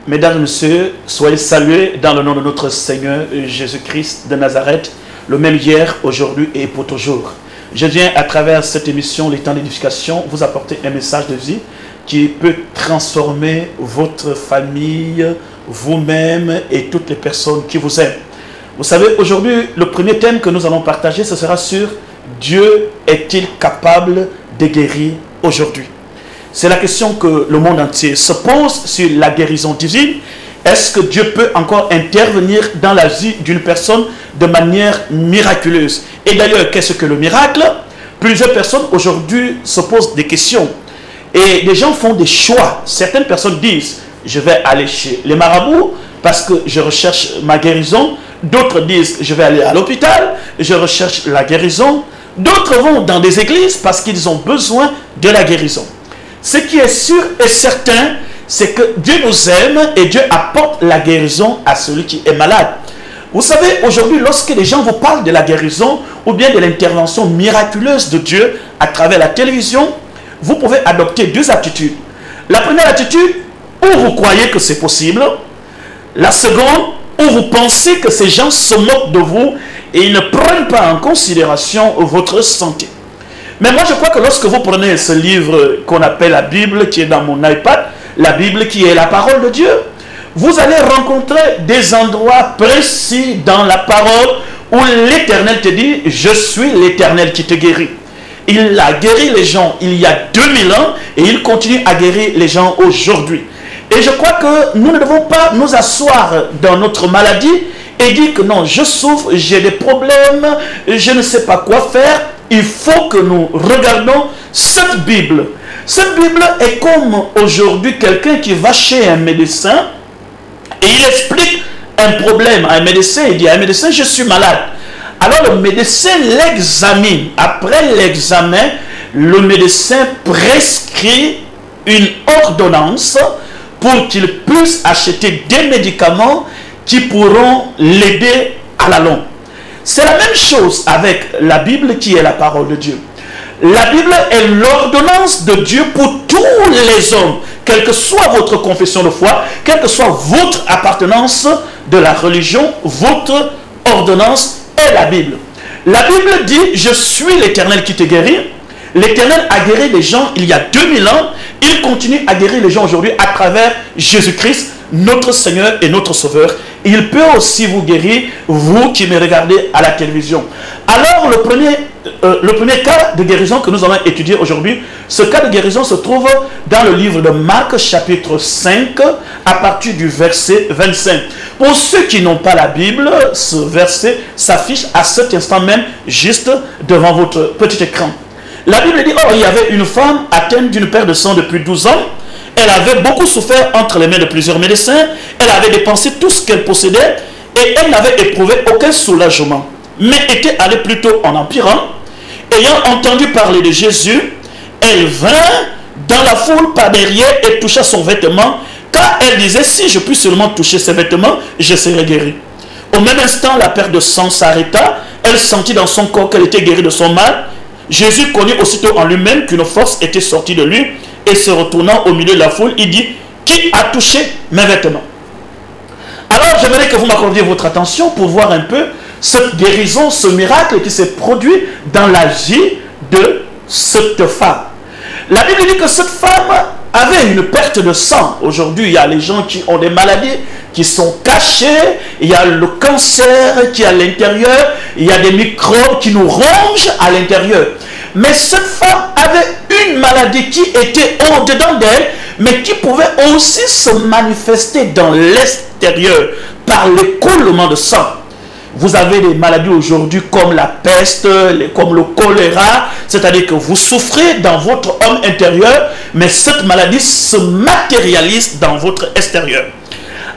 Mesdames et messieurs, soyez salués dans le nom de notre Seigneur Jésus-Christ de Nazareth, le même hier, aujourd'hui et pour toujours. Je viens à travers cette émission, les temps d'édification, vous apporter un message de vie qui peut transformer votre famille, vous-même et toutes les personnes qui vous aiment. Vous savez, aujourd'hui, le premier thème que nous allons partager, ce sera sur Dieu est-il capable de guérir aujourd'hui? C'est la question que le monde entier se pose sur la guérison divine. Est-ce que Dieu peut encore intervenir dans la vie d'une personne de manière miraculeuse? Et d'ailleurs, qu'est-ce que le miracle? Plusieurs personnes aujourd'hui se posent des questions. Et les gens font des choix. Certaines personnes disent, je vais aller chez les marabouts parce que je recherche ma guérison. D'autres disent, je vais aller à l'hôpital, je recherche la guérison. D'autres vont dans des églises parce qu'ils ont besoin de la guérison. Ce qui est sûr et certain, c'est que Dieu nous aime et Dieu apporte la guérison à celui qui est malade. Vous savez, aujourd'hui, lorsque les gens vous parlent de la guérison ou bien de l'intervention miraculeuse de Dieu à travers la télévision, vous pouvez adopter deux attitudes. La première attitude, où vous croyez que c'est possible. La seconde, où vous pensez que ces gens se moquent de vous et ils ne prennent pas en considération votre santé. Mais moi, je crois que lorsque vous prenez ce livre qu'on appelle la Bible, qui est dans mon iPad, la Bible qui est la parole de Dieu, vous allez rencontrer des endroits précis dans la parole où l'Éternel te dit, je suis l'Éternel qui te guérit. Il a guéri les gens il y a 2000 ans et il continue à guérir les gens aujourd'hui. Et je crois que nous ne devons pas nous asseoir dans notre maladie et dire que non, je souffre, j'ai des problèmes, je ne sais pas quoi faire. Il faut que nous regardons cette Bible. Cette Bible est comme aujourd'hui quelqu'un qui va chez un médecin et il explique un problème à un médecin. Il dit à un médecin, je suis malade. Alors le médecin l'examine. Après l'examen, le médecin prescrit une ordonnance pour qu'il puisse acheter des médicaments qui pourront l'aider à la longue. C'est la même chose avec la Bible qui est la parole de Dieu. La Bible est l'ordonnance de Dieu pour tous les hommes, quelle que soit votre confession de foi, quelle que soit votre appartenance de la religion, votre ordonnance est la Bible. La Bible dit, je suis l'Éternel qui te guérit. L'Éternel a guéri les gens il y a 2000 ans. Il continue à guérir les gens aujourd'hui à travers Jésus-Christ, notre Seigneur et notre Sauveur. Il peut aussi vous guérir, vous qui me regardez à la télévision. Alors, le premier cas de guérison que nous allons étudier aujourd'hui, ce cas de guérison se trouve dans le livre de Marc, chapitre 5, à partir du verset 25. Pour ceux qui n'ont pas la Bible, ce verset s'affiche à cet instant même, juste devant votre petit écran. La Bible dit, oh, il y avait une femme atteinte d'une perte de sang depuis 12 ans. Elle avait beaucoup souffert entre les mains de plusieurs médecins. Elle avait dépensé tout ce qu'elle possédait et elle n'avait éprouvé aucun soulagement, mais était allée plutôt en empirant. Ayant entendu parler de Jésus, elle vint dans la foule par derrière et toucha son vêtement, car elle disait, si je puis seulement toucher ses vêtements, je serai guérie. Au même instant, la perte de sang s'arrêta. Elle sentit dans son corps qu'elle était guérie de son mal. Jésus connut aussitôt en lui-même qu'une force était sortie de lui et se retournant au milieu de la foule, il dit, qui a touché mes vêtements? Alors j'aimerais que vous m'accordiez votre attention pour voir un peu cette guérison, ce miracle qui s'est produit dans la vie de cette femme. La Bible dit que cette femme avait une perte de sang. Aujourd'hui, il y a les gens qui ont des maladies qui sont cachées, il y a le cancer qui est à l'intérieur, il y a des microbes qui nous rongent à l'intérieur. Mais cette femme avait une maladie qui était au-dedans d'elle, mais qui pouvait aussi se manifester dans l'extérieur par l'écoulement de sang. Vous avez des maladies aujourd'hui comme la peste, comme le choléra, c'est-à-dire que vous souffrez dans votre homme intérieur, mais cette maladie se matérialise dans votre extérieur.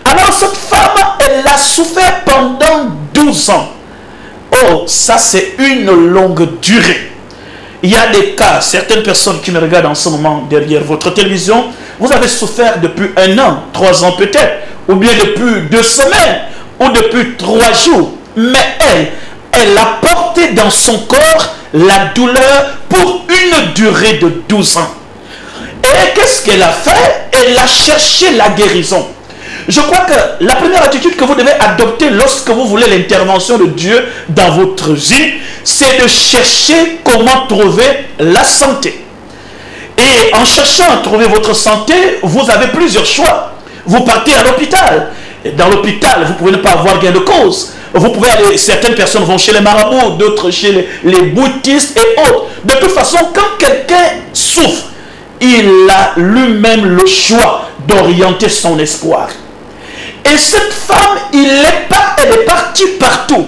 Alors cette femme, elle a souffert pendant 12 ans. Oh, ça c'est une longue durée. Il y a des cas, certaines personnes qui me regardent en ce moment derrière votre télévision, vous avez souffert depuis 1 an, 3 ans peut-être, ou bien depuis 2 semaines, ou depuis 3 jours. Mais elle a porté dans son corps la douleur pour une durée de 12 ans. Et qu'est-ce qu'elle a fait? Elle a cherché la guérison. Je crois que la première attitude que vous devez adopter lorsque vous voulez l'intervention de Dieu dans votre vie, c'est de chercher comment trouver la santé. Et en cherchant à trouver votre santé, vous avez plusieurs choix. Vous partez à l'hôpital. Dans l'hôpital, vous pouvez ne pas avoir gain de cause. Vous pouvez aller, certaines personnes vont chez les marabouts, d'autres chez les bouddhistes et autres. De toute façon, quand quelqu'un souffre, il a lui-même le choix d'orienter son espoir. Et cette femme, elle est partie partout.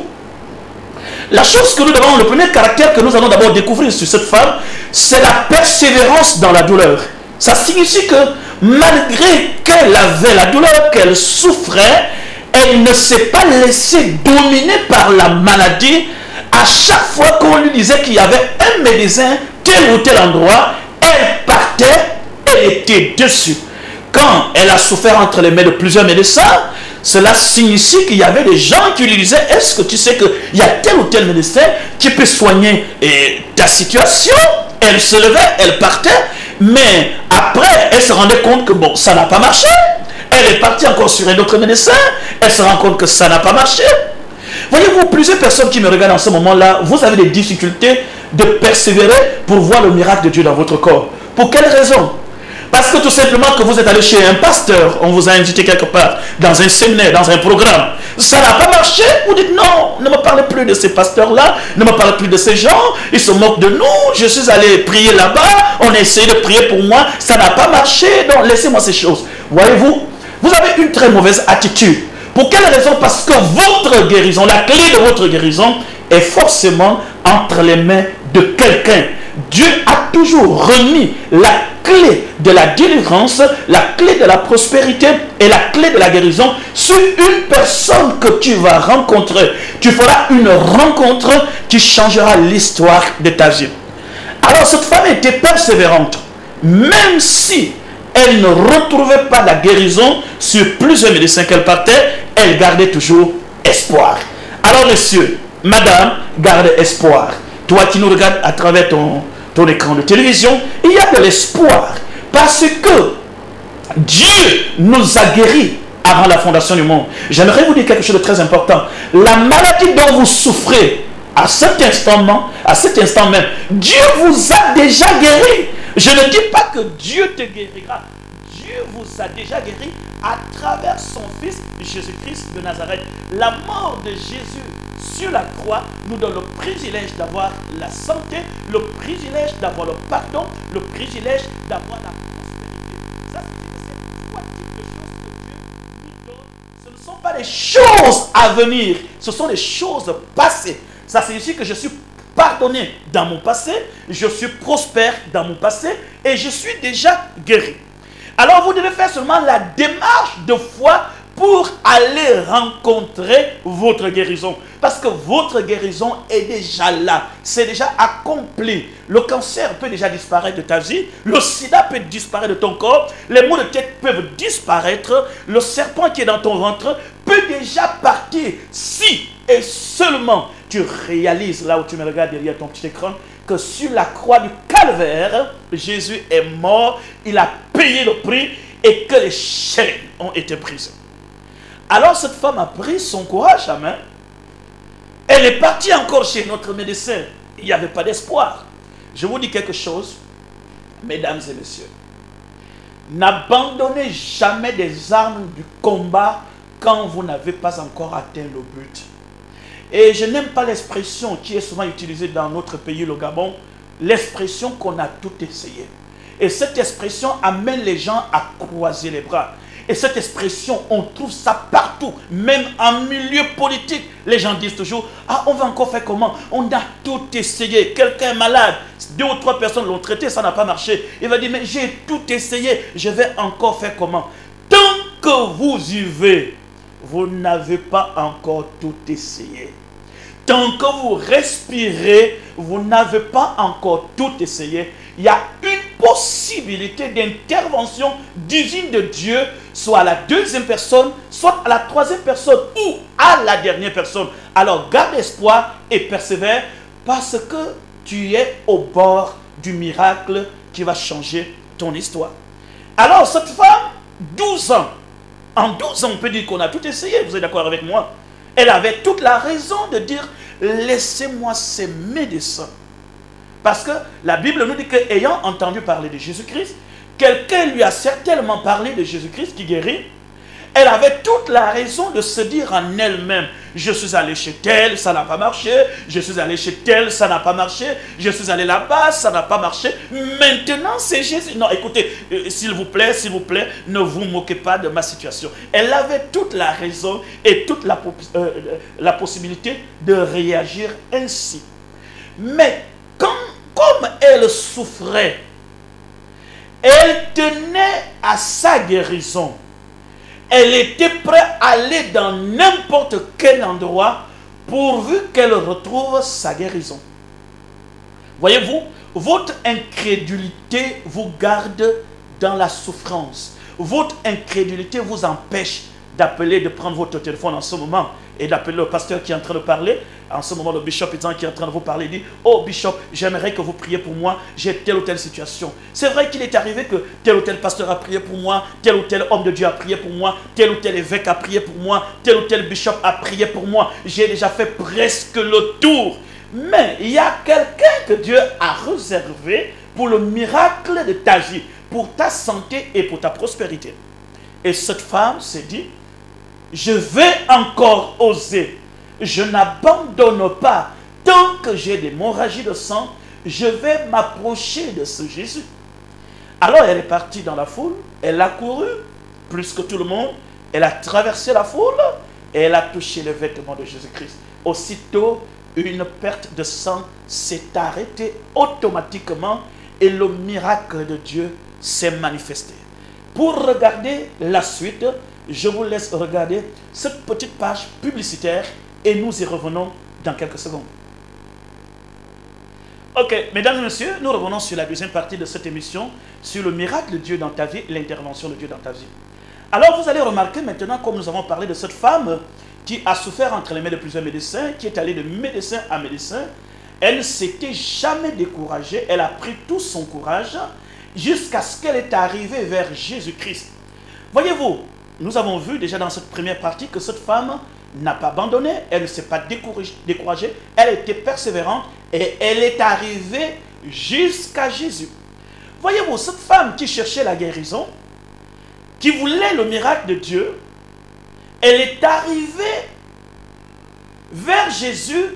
La chose que nous devons, le premier caractère que nous allons d'abord découvrir sur cette femme, c'est la persévérance dans la douleur. Ça signifie que malgré qu'elle avait la douleur, qu'elle souffrait, elle ne s'est pas laissée dominer par la maladie. À chaque fois qu'on lui disait qu'il y avait un médecin, tel ou tel endroit, elle partait, elle était dessus. Quand elle a souffert entre les mains de plusieurs médecins, cela signifie qu'il y avait des gens qui lui disaient, est-ce que tu sais qu'il y a tel ou tel médecin qui peut soigner ta situation? Elle se levait, elle partait, mais après, elle se rendait compte que bon, ça n'a pas marché. Elle est partie encore sur un autre médecin, elle se rend compte que ça n'a pas marché. Voyez-vous, plusieurs personnes qui me regardent en ce moment-là, vous avez des difficultés de persévérer pour voir le miracle de Dieu dans votre corps. Pour quelle raison? Parce que tout simplement que vous êtes allé chez un pasteur, on vous a invité quelque part, dans un séminaire, dans un programme. Ça n'a pas marché, vous dites non, ne me parlez plus de ces pasteurs-là, ne me parlez plus de ces gens, ils se moquent de nous, je suis allé prier là-bas, on a essayé de prier pour moi, ça n'a pas marché, donc laissez-moi ces choses. Voyez-vous, vous avez une très mauvaise attitude. Pour quelle raison? Parce que votre guérison, la clé de votre guérison est forcément entre les mains de quelqu'un. Dieu a toujours remis la clé de la délivrance, la clé de la prospérité et la clé de la guérison sur une personne que tu vas rencontrer. Tu feras une rencontre qui changera l'histoire de ta vie. Alors cette femme était persévérante, même si elle ne retrouvait pas la guérison sur plusieurs médecins qu'elle partait, elle gardait toujours espoir. Alors messieurs, madame, garde espoir. Toi qui nous regardes à travers ton écran de télévision, il y a de l'espoir. Parce que Dieu nous a guéris avant la fondation du monde. J'aimerais vous dire quelque chose de très important. La maladie dont vous souffrez à cet instant même, Dieu vous a déjà guéri. Je ne dis pas que Dieu te guérira. Dieu vous a déjà guéri à travers son Fils Jésus-Christ de Nazareth. La mort de Jésus sur la croix nous donne le privilège d'avoir la santé, le privilège d'avoir le pardon, le privilège d'avoir la prospérité. Ça, c'est trois types de choses que Dieu nous donne. Ce ne sont pas des choses à venir, ce sont des choses passées. Ça signifie que je suis pardonné dans mon passé, je suis prospère dans mon passé et je suis déjà guéri. Alors vous devez faire seulement la démarche de foi pour aller rencontrer votre guérison. Parce que votre guérison est déjà là. C'est déjà accompli. Le cancer peut déjà disparaître de ta vie. Le sida peut disparaître de ton corps. Les maux de tête peuvent disparaître. Le serpent qui est dans ton ventre peut déjà partir. Si et seulement tu réalises, là où tu me regardes derrière ton petit écran, que sur la croix du calvaire, Jésus est mort. Il a payé le prix et que les chaînes ont été prises. Alors cette femme a pris son courage à main. Elle est partie encore chez notre médecin. Il n'y avait pas d'espoir. Je vous dis quelque chose, mesdames et messieurs. N'abandonnez jamais des armes du combat quand vous n'avez pas encore atteint le but. Et je n'aime pas l'expression qui est souvent utilisée dans notre pays, le Gabon, l'expression qu'on a tout essayé. Et cette expression amène les gens à croiser les bras. Et cette expression, on trouve ça partout, même en milieu politique. Les gens disent toujours, ah, on va encore faire comment? On a tout essayé. Quelqu'un est malade, 2 ou 3 personnes l'ont traité, ça n'a pas marché. Il va dire, mais j'ai tout essayé, je vais encore faire comment? Tant que vous vivez, vous n'avez pas encore tout essayé. Tant que vous respirez, vous n'avez pas encore tout essayé. Il y a une possibilité d'intervention divine de Dieu, soit à la 2e personne, soit à la 3e personne ou à la dernière personne. Alors garde espoir et persévère parce que tu es au bord du miracle qui va changer ton histoire. Alors cette femme, 12 ans, En 12 ans, on peut dire qu'on a tout essayé, vous êtes d'accord avec moi? Elle avait toute la raison de dire, laissez-moi ces médecins. Parce que la Bible nous dit qu'ayant entendu parler de Jésus-Christ, quelqu'un lui a certainement parlé de Jésus-Christ qui guérit. Elle avait toute la raison de se dire en elle-même, je suis allé chez tel, ça n'a pas marché. Je suis allé chez tel, ça n'a pas marché. Je suis allé là-bas, ça n'a pas marché. Maintenant, c'est Jésus. Non, écoutez, s'il vous plaît, ne vous moquez pas de ma situation. Elle avait toute la raison et toute la possibilité de réagir ainsi. Mais comme elle souffrait, elle tenait à sa guérison. Elle était prête à aller dans n'importe quel endroit pourvu qu'elle retrouve sa guérison. Voyez-vous, votre incrédulité vous garde dans la souffrance. Votre incrédulité vous empêche d'appeler, de prendre votre téléphone en ce moment et d'appeler le pasteur qui est en train de parler. En ce moment, le bishop qui est en train de vous parler, dit, oh bishop, j'aimerais que vous priez pour moi, j'ai telle ou telle situation. C'est vrai qu'il est arrivé que tel ou tel pasteur a prié pour moi, tel ou tel homme de Dieu a prié pour moi, tel ou tel évêque a prié pour moi, tel ou tel bishop a prié pour moi. J'ai déjà fait presque le tour. Mais il y a quelqu'un que Dieu a réservé pour le miracle de ta vie, pour ta santé et pour ta prospérité. Et cette femme s'est dit, je vais encore oser. Je n'abandonne pas. Tant que j'ai des hémorragies de sang, je vais m'approcher de ce Jésus. Alors elle est partie dans la foule, elle a couru plus que tout le monde, elle a traversé la foule et elle a touché les vêtements de Jésus-Christ. Aussitôt, une perte de sang s'est arrêtée automatiquement et le miracle de Dieu s'est manifesté. Pour regarder la suite, je vous laisse regarder cette petite page publicitaire et nous y revenons dans quelques secondes. Ok, mesdames et messieurs, nous revenons sur la deuxième partie de cette émission, sur le miracle de Dieu dans ta vie et l'intervention de Dieu dans ta vie. Alors vous allez remarquer maintenant, comme nous avons parlé de cette femme qui a souffert entre les mains de plusieurs médecins, qui est allée de médecin à médecin, elle ne s'était jamais découragée, elle a pris tout son courage jusqu'à ce qu'elle est arrivée vers Jésus-Christ. Voyez-vous, nous avons vu déjà dans cette première partie que cette femme n'a pas abandonné, elle ne s'est pas découragée, elle était persévérante et elle est arrivée jusqu'à Jésus. Voyez-vous, cette femme qui cherchait la guérison, qui voulait le miracle de Dieu, elle est arrivée vers Jésus,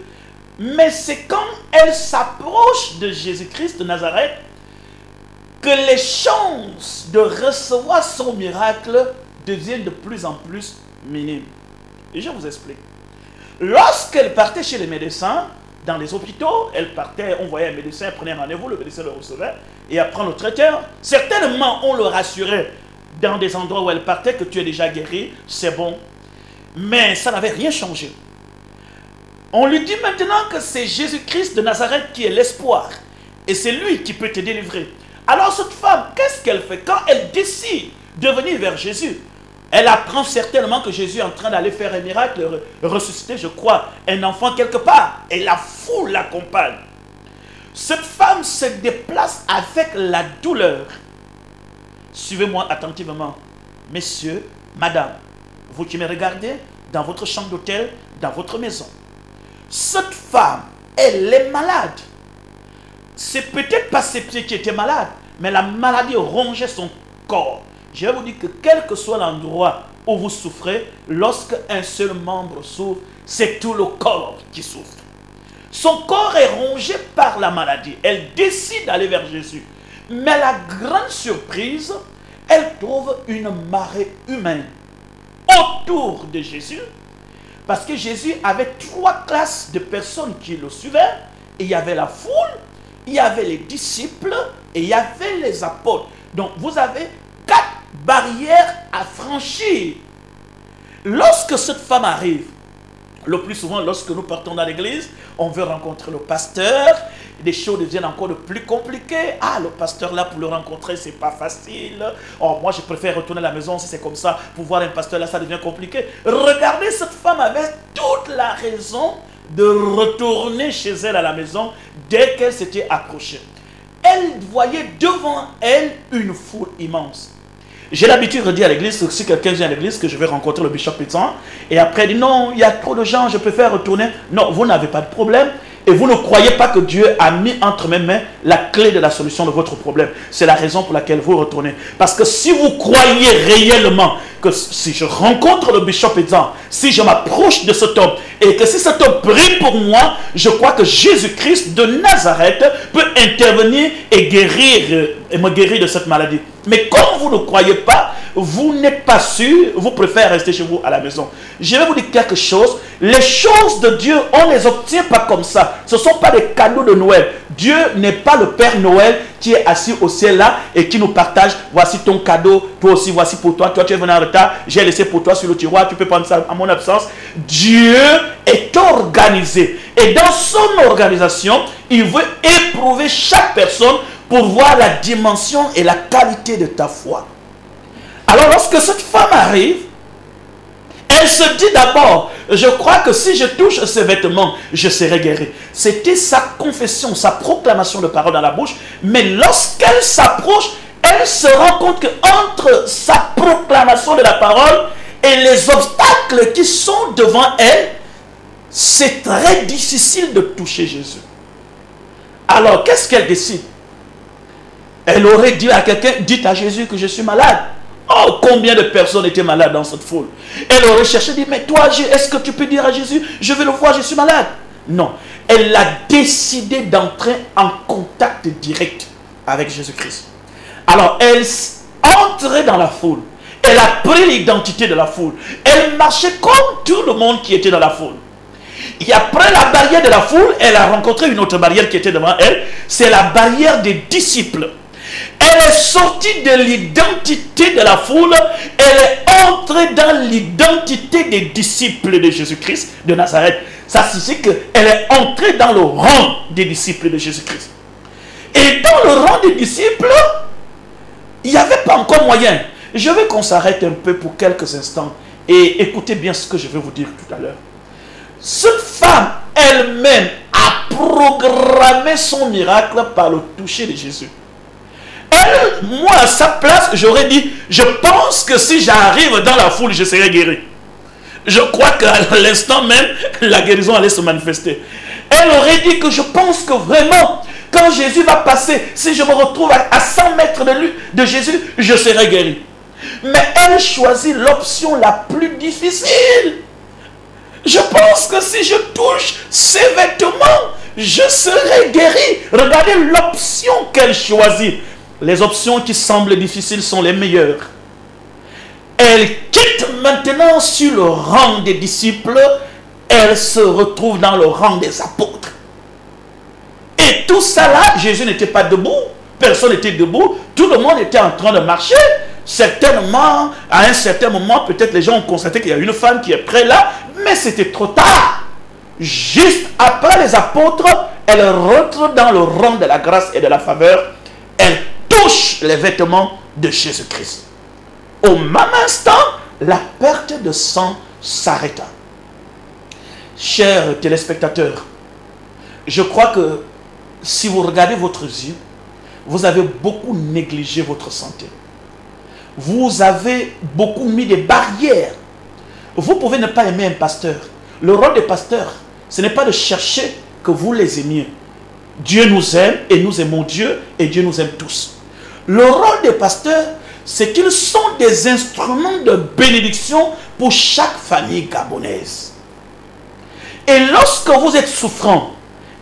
mais c'est quand elle s'approche de Jésus-Christ de Nazareth que les chances de recevoir son miracle deviennent de plus en plus minimes. Et je vous explique. Lorsqu'elle partait chez les médecins, dans les hôpitaux, elle partait, on voyait un médecin, elle prenait rendez-vous, le médecin le recevait, et après le traiteur, certainement on le rassurait dans des endroits où elle partait que tu es déjà guéri, c'est bon. Mais ça n'avait rien changé. On lui dit maintenant que c'est Jésus-Christ de Nazareth qui est l'espoir, et c'est lui qui peut te délivrer. Alors cette femme, qu'est-ce qu'elle fait quand elle décide de venir vers Jésus? Elle apprend certainement que Jésus est en train d'aller faire un miracle, ressusciter, je crois, un enfant quelque part. Et la foule l'accompagne. Cette femme se déplace avec la douleur. Suivez-moi attentivement. Messieurs, madame, vous qui me regardez, dans votre chambre d'hôtel, dans votre maison. Cette femme, elle est malade. C'est peut-être pas ses pieds qui étaient malades, mais la maladie rongeait son corps. Je vais vous dire que quel que soit l'endroit où vous souffrez, lorsque un seul membre souffre, c'est tout le corps qui souffre. Son corps est rongé par la maladie. Elle décide d'aller vers Jésus. Mais la grande surprise, elle trouve une marée humaine autour de Jésus. Parce que Jésus avait 3 classes de personnes qui le suivaient. Il y avait la foule, il y avait les disciples et il y avait les apôtres. Donc vous avez 4 barrières à franchir. Lorsque cette femme arrive, le plus souvent lorsque nous partons dans l'église, on veut rencontrer le pasteur, les choses deviennent encore de plus compliquées. Ah, le pasteur là, pour le rencontrer, c'est pas facile. Oh, moi je préfère retourner à la maison si c'est comme ça. Pour voir un pasteur là, ça devient compliqué. Regardez, cette femme avait toute la raison de retourner chez elle à la maison dès qu'elle s'était approchée. Elle voyait devant elle une foule immense. J'ai l'habitude de dire à l'église, si quelqu'un vient à l'église, que je vais rencontrer le bishop Pétan, et après il dit non, il y a trop de gens, je préfère retourner. Non, vous n'avez pas de problème. Et vous ne croyez pas que Dieu a mis entre mes mains la clé de la solution de votre problème. C'est la raison pour laquelle vous retournez. Parce que si vous croyez réellement que si je rencontre le bishop Pétan, si je m'approche de cet homme, et que si cet homme prie pour moi, je crois que Jésus-Christ de Nazareth peut intervenir et guérir, et me guérir de cette maladie. Mais comme vous ne croyez pas, vous n'êtes pas sûr, vous préférez rester chez vous à la maison. Je vais vous dire quelque chose. Les choses de Dieu, on ne les obtient pas comme ça. Ce ne sont pas des cadeaux de Noël. Dieu n'est pas le Père Noël qui est assis au ciel là et qui nous partage. Voici ton cadeau, toi aussi, voici pour toi. Toi, tu es venu en retard, j'ai laissé pour toi sur le tiroir, tu peux prendre ça à mon absence. Dieu est organisé. Et dans son organisation, il veut éprouver chaque personne pour voir la dimension et la qualité de ta foi. Alors lorsque cette femme arrive, elle se dit d'abord, je crois que si je touche ces vêtements, je serai guéri. C'était sa confession, sa proclamation de parole dans la bouche. Mais lorsqu'elle s'approche, elle se rend compte qu'entre sa proclamation de la parole et les obstacles qui sont devant elle, c'est très difficile de toucher Jésus. Alors qu'est-ce qu'elle décide? Elle aurait dit à quelqu'un, dites à Jésus que je suis malade. Oh, combien de personnes étaient malades dans cette foule. Elle aurait cherché, dit, mais toi, est-ce que tu peux dire à Jésus, je vais le voir, je suis malade? Non. Elle a décidé d'entrer en contact direct avec Jésus-Christ. Alors, elle entrait dans la foule. Elle a pris l'identité de la foule. Elle marchait comme tout le monde qui était dans la foule. Et après la barrière de la foule, elle a rencontré une autre barrière qui était devant elle. C'est la barrière des disciples. Elle est sortie de l'identité de la foule. Elle est entrée dans l'identité des disciples de Jésus-Christ de Nazareth. Ça signifie qu'elle est entrée dans le rang des disciples de Jésus-Christ. Et dans le rang des disciples, il n'y avait pas encore moyen. Je veux qu'on s'arrête un peu pour quelques instants et écoutez bien ce que je vais vous dire tout à l'heure. Cette femme elle-même a programmé son miracle par le toucher de Jésus. Elle, moi à sa place, j'aurais dit, je pense que si j'arrive dans la foule, je serai guéri. Je crois qu'à l'instant même, la guérison allait se manifester. Elle aurait dit que je pense que vraiment, quand Jésus va passer, si je me retrouve à 100 mètres de lui, de Jésus, je serai guéri. Mais elle choisit l'option la plus difficile. Je pense que si je touche ses vêtements, je serai guéri. Regardez l'option qu'elle choisit. Les options qui semblent difficiles sont les meilleures. Elle quitte maintenant sur le rang des disciples. Elle se retrouve dans le rang des apôtres. Et tout ça là, Jésus n'était pas debout. Personne n'était debout. Tout le monde était en train de marcher. Certainement, à un certain moment, peut-être les gens ont constaté qu'il y a une femme qui est près là. Mais c'était trop tard. Juste après les apôtres, elle rentre dans le rang de la grâce et de la faveur. Elle touche les vêtements de Jésus-Christ. Au même instant, la perte de sang s'arrêta. Chers téléspectateurs, je crois que si vous regardez votre vie, vous avez beaucoup négligé votre santé. Vous avez beaucoup mis des barrières. Vous pouvez ne pas aimer un pasteur. Le rôle des pasteurs, ce n'est pas de chercher que vous les aimiez. Dieu nous aime et nous aimons Dieu et Dieu nous aime tous. Le rôle des pasteurs, c'est qu'ils sont des instruments de bénédiction pour chaque famille gabonaise. Et lorsque vous êtes souffrant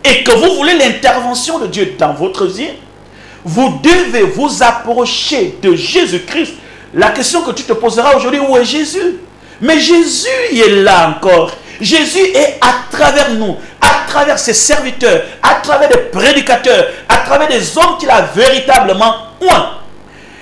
et que vous voulez l'intervention de Dieu dans votre vie, vous devez vous approcher de Jésus-Christ. La question que tu te poseras aujourd'hui, où est Jésus? Mais Jésus il est là encore. Jésus est à travers nous, à travers ses serviteurs, à travers des prédicateurs, à travers des hommes qu'il a véritablement oint.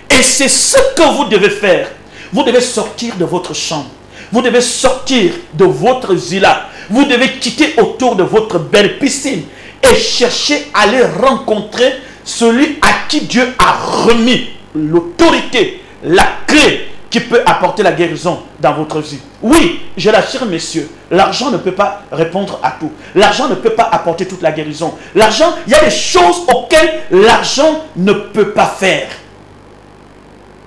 Et c'est ce que vous devez faire. Vous devez sortir de votre chambre. Vous devez sortir de votre villa. Vous devez quitter autour de votre belle piscine et chercher à aller rencontrer celui à qui Dieu a remis l'autorité, la clé qui peut apporter la guérison dans votre vie. Oui, je l'assure, messieurs, l'argent ne peut pas répondre à tout. L'argent ne peut pas apporter toute la guérison. L'argent, il y a des choses auxquelles l'argent ne peut pas faire.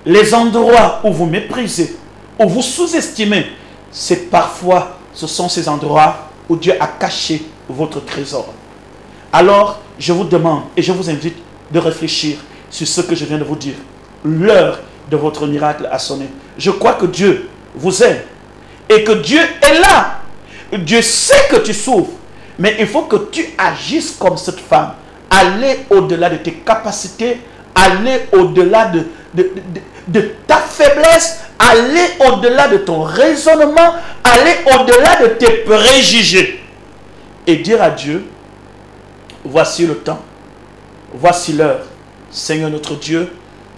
Les endroits où vous méprisez, où vous sous-estimez, c'est parfois, ce sont ces endroits où Dieu a caché votre trésor. Alors, je vous demande et je vous invite de réfléchir sur ce que je viens de vous dire. L'heure de votre miracle a sonné. Je crois que Dieu vous aime et que Dieu est là. Dieu sait que tu souffres, mais il faut que tu agisses comme cette femme. Aller au-delà de tes capacités, aller au-delà de ta faiblesse, aller au-delà de ton raisonnement, aller au-delà de tes préjugés et dire à Dieu, voici le temps, voici l'heure. Seigneur notre Dieu,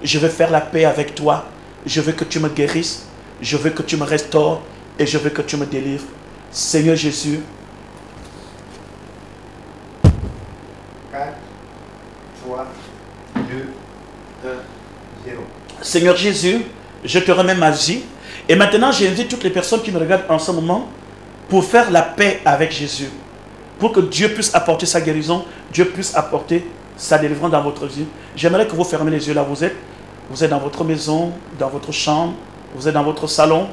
je veux faire la paix avec toi. Je veux que tu me guérisses, je veux que tu me restaures et je veux que tu me délivres. Seigneur Jésus. 4, 3, 2, 1, 0. Seigneur Jésus, je te remets ma vie. Et maintenant, j'invite toutes les personnes qui me regardent en ce moment pour faire la paix avec Jésus. Pour que Dieu puisse apporter sa guérison, Dieu puisse apporter sa délivrance dans votre vie. J'aimerais que vous fermez les yeux là où vous êtes. Vous êtes dans votre maison, dans votre chambre, vous êtes dans votre salon.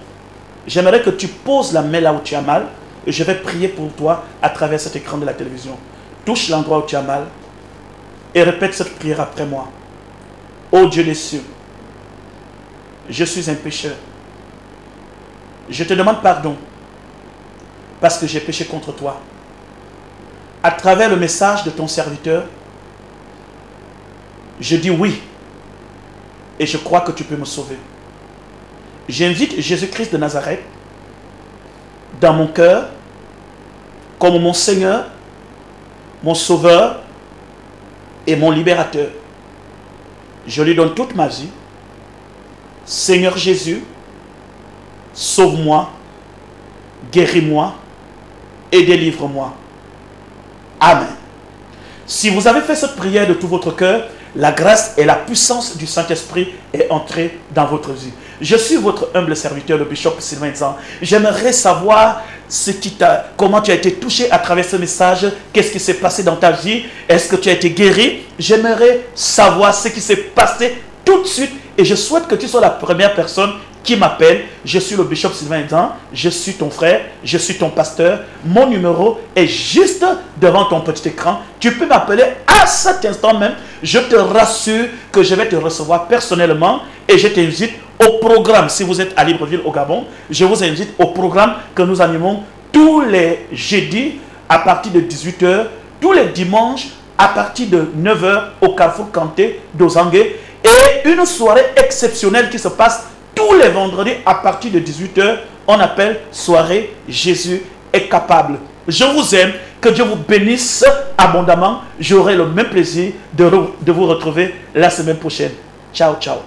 J'aimerais que tu poses la main là où tu as mal et je vais prier pour toi à travers cet écran de la télévision. Touche l'endroit où tu as mal et répète cette prière après moi. Ô Dieu des cieux, je suis un pécheur. Je te demande pardon parce que j'ai péché contre toi. À travers le message de ton serviteur, je dis oui et je crois que tu peux me sauver. J'invite Jésus-Christ de Nazareth dans mon cœur comme mon Seigneur, mon Sauveur et mon Libérateur. Je lui donne toute ma vie. Seigneur Jésus, sauve-moi, guéris-moi et délivre-moi. Amen. Si vous avez fait cette prière de tout votre cœur, la grâce et la puissance du Saint-Esprit est entrée dans votre vie. Je suis votre humble serviteur, le bishop Sylvain Zan. J'aimerais savoir comment tu as été touché à travers ce message. Qu'est-ce qui s'est passé dans ta vie? Est-ce que tu as été guéri? J'aimerais savoir ce qui s'est passé tout de suite. Et je souhaite que tu sois la première personne qui m'appelle. Je suis le bishop Sylvain Zan. Je suis ton frère. Je suis ton pasteur. Mon numéro est juste devant ton petit écran. Tu peux m'appeler à cet instant même. Je te rassure que je vais te recevoir personnellement et je t'invite au programme. Si vous êtes à Libreville au Gabon, je vous invite au programme que nous animons tous les jeudis à partir de 18 h, tous les dimanches à partir de 9 h au Carrefour Kanté d'Ozangue et une soirée exceptionnelle qui se passe tous les vendredis à partir de 18 h. On appelle soirée Jésus est capable. Je vous aime. Que Dieu vous bénisse abondamment. J'aurai le même plaisir de vous retrouver la semaine prochaine. Ciao, ciao.